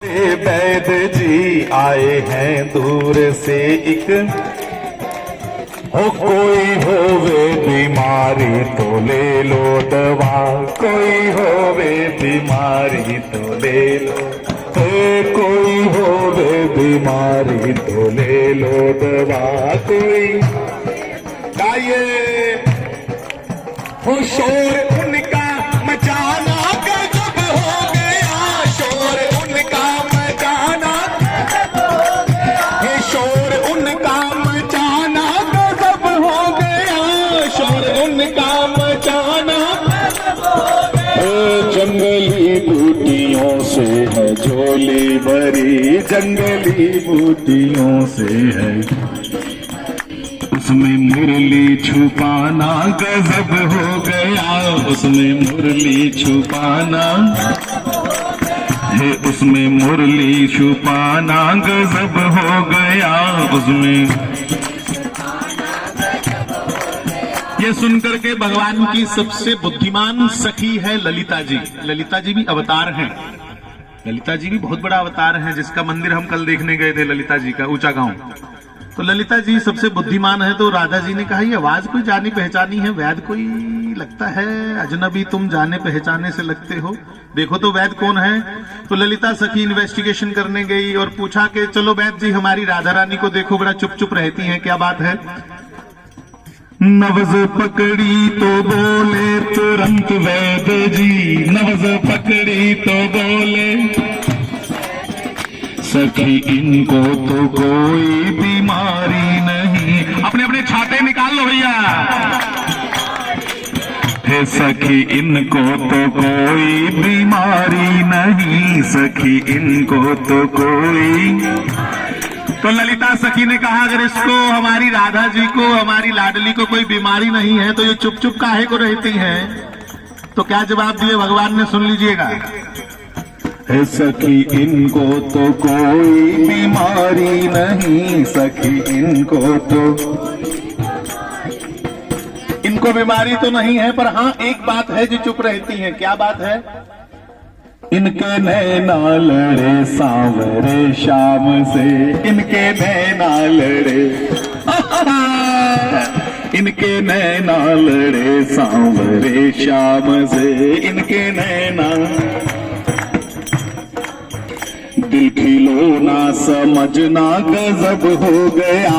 वैद जी आए हैं दूर से एक हो कोई होवे बीमारी तो ले लो दवा, कोई होवे बीमारी तो ले लो, कोई होवे बीमारी तो ले लो दवा, कोई गाइए हो शोर उनका मचाना गजब हो गया, शोर उनका मचाना हे शोर उनका मचाना गजब हो गया, शोर उनका मचाना जंगली बूटियों से है झोली भरी, जंगली बूटियों से है उसमें मुरली छुपाना गजब हो गया, उसमें मुरली छुपाना है, उसमें मुरली छुपाना गजब हो गया, उसमें। ये सुनकर के भगवान की सबसे बुद्धिमान सखी है ललिता जी। ललिता जी भी अवतार हैं, ललिता जी भी बहुत बड़ा अवतार है, जिसका मंदिर हम कल देखने गए थे, ललिता जी का ऊंचा गांव। तो ललिता जी सबसे बुद्धिमान है। तो राधा जी ने कहा ये आवाज कोई जानी पहचानी है, वैद कोई लगता है अजनबी, तुम जाने पहचाने से लगते हो, देखो तो वैद कौन है। तो ललिता सखी इन्वेस्टिगेशन करने गई और पूछा कि चलो वैद जी हमारी राधा रानी को देखो, बड़ा चुप चुप रहती हैं, क्या बात है। नवज पकड़ी तो बोले तुरंत वैद जी, नवज पकड़ी तो बोले सखी इनको तो कोई बीमारी नहीं। अपने अपने छाते निकाल लो भैया। हे सखी इनको तो कोई बीमारी नहीं, सखी इनको तो कोई। तो ललिता सखी ने कहा अगर इसको हमारी राधा जी को, हमारी लाडली को कोई बीमारी नहीं है तो ये चुप चुप काहे को रहती है। तो क्या जवाब दिए भगवान ने, सुन लीजिएगा। हे सखी इनको तो कोई बीमारी नहीं, सखी इनको तो, इनको बीमारी तो नहीं है, पर हाँ एक बात है जो चुप रहती है। क्या बात है। इनके नैना लड़े सांवरे शाम से, इनके नैना लड़े इनके नैना लड़े सांवरे शाम से, इनके नैना। दिल खिलौना समझना गजब हो गया,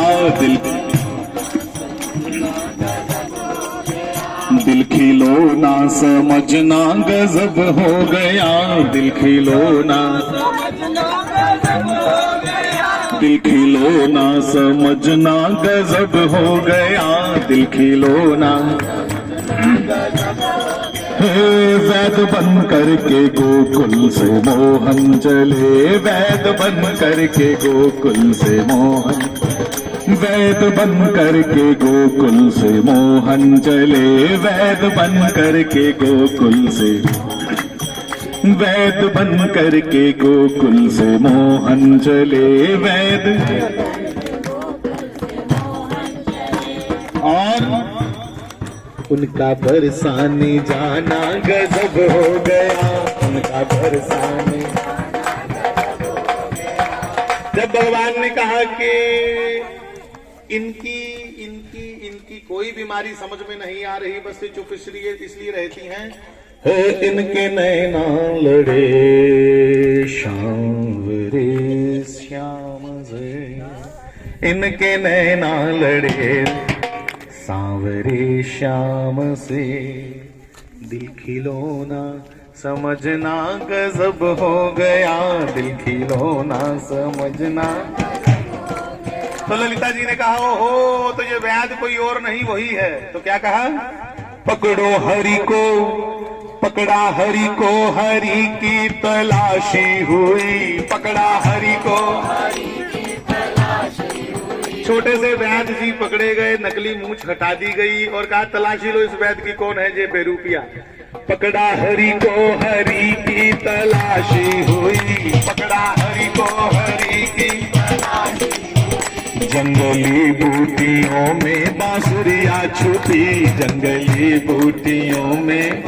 दिल खिलौना समझना गजब हो गया, दिल खिलौना, दिल खिलौना समझना गजब हो गया, दिल खिलौना। वैद बन करके गोकुल से मोहन चले, वैद बन करके गोकुल से मोहन, वैद बन करके गोकुल से मोहन चले, वैद बन करके गोकुल से, वैद बन करके गोकुल से मोहन चले, वैद। और उनका बरसाने जाना गजब हो गया, उनका बरसाने। जब भगवान ने कहा कि इनकी इनकी इनकी कोई बीमारी समझ में नहीं आ रही, बस ये चुप इसलिए रहती हैं। है इनके नैना लड़े सांवरे श्याम से, इनके नैना लड़े सांवरे श्याम से, दिल खिलौना समझना गजब हो गया, दिल खिलौना समझना। तो ललिता जी ने कहा ओहो, तो ये वैद कोई और नहीं वही है। तो क्या कहा, पकड़ो हरि को, पकड़ा हरि को, हरि की तलाशी हुई, पकड़ा हरि को। छोटे से वैद जी पकड़े गए, नकली मूंछ हटा दी गई और कहा तलाशी लो इस वैद की, कौन है ये बेरूपिया। पकड़ा हरि को, हरि की तलाशी हुई, पकड़ा हरि को, हरि की तलाशी। जंगली बूटियों में बांसुरिया छुपी, जंगली बूटियों में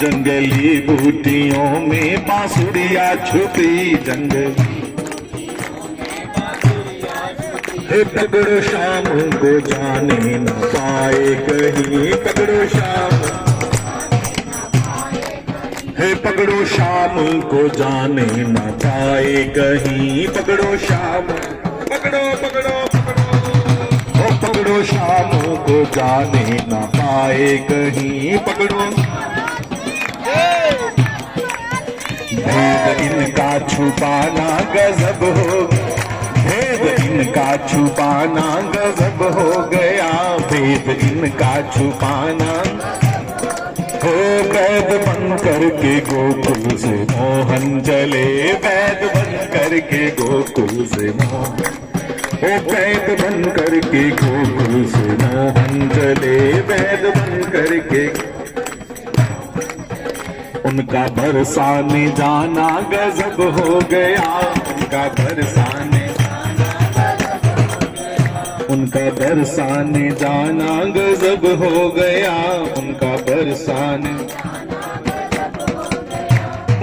जंगली बूटियों में बांसुरिया छुपी जंगली। पकड़ो शाम को जाने न पाए कहीं, पकड़ो शाम, पकड़ो शाम को जाने न पाए कहीं, पकड़ो शाम, पकड़ो पकड़ो पकड़ो, पकड़ो शाम को जाने न पाए कहीं, पकड़ो। भेद इनका छुपाना गजब हो, भेद इनका छुपाना गजब हो गया, भेद इनका छुपाना। हो वैद बन करके गोकुल से मोहन चले, वैद बन करके गोकुल से मोहन, ओ वैद बन करके गोकुल से मोहन चले, वैद बन करके। उनका बरसाने जाना गजब हो गया, उनका बरसाने, उनका बरसाने जाना गजब हो गया, उनका बरसाने,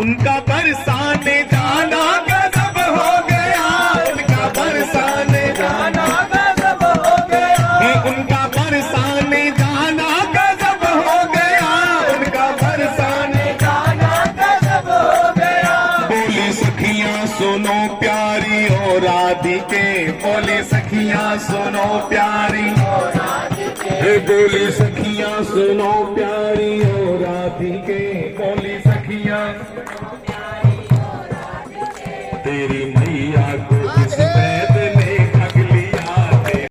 उनका बरसाने जाना गजब हो गया, उनका बरसाने जाना गजब हो गया, उनका बरसाने जाना गजब हो गया, उनका बरसाने जाना गजब हो गया। बोली सखियां सुनो प्यारी और राधिके, बोली सखियां सुनो प्यारी और राधिके, बोली सखियां सुनो